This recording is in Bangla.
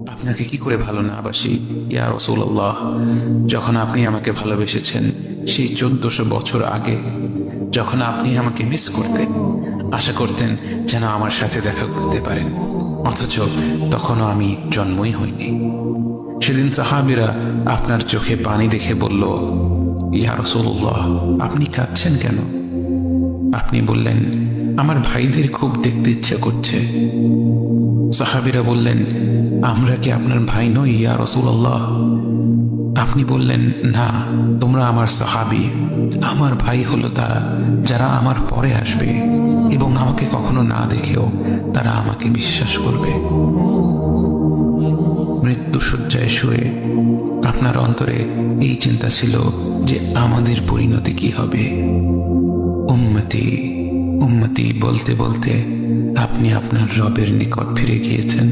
আপনাকে কি করে ভালো না বাসি ইয়া রাসূলুল্লাহ। যখন আপনি আমাকে ভালোবেসেছেন সেই 1400 বছর আগে, যখন আপনি আমাকে মিস করতেন, আশা করতেন যেন আমার সাথে দেখা করতে পারেন, অথচ তখনও আমি জন্মই হইনি। সেদিন সাহাবীরা আপনার চোখে পানি দেখে বলল, ইয়া রাসূলুল্লাহ, আপনি কাঁদছেন কেন? আপনি বললেন, আমার ভাইদের খুব দেখতে ইচ্ছে করছে। সাহাবীরা বললেন, আমরা কি আপনার ভাই নই ইয়া রাসূলুল্লাহ? আপনি বললেন, না, তোমরা আমার সাহাবী। আমার ভাই হলো তারা যারা আমার পরে আসবে এবং আমাকে কখনো না দেখেও তারা আমাকে বিশ্বাস করবে। মৃত্যু শয্যায় শুয়ে আপনার অন্তরে এই চিন্তা ছিল যে আমাদের পরিণতি কি হবে। উম্মতি উম্মতি বলতে বলতে আপনি আপনার রবের নিকট ফিরে গিয়েছেন।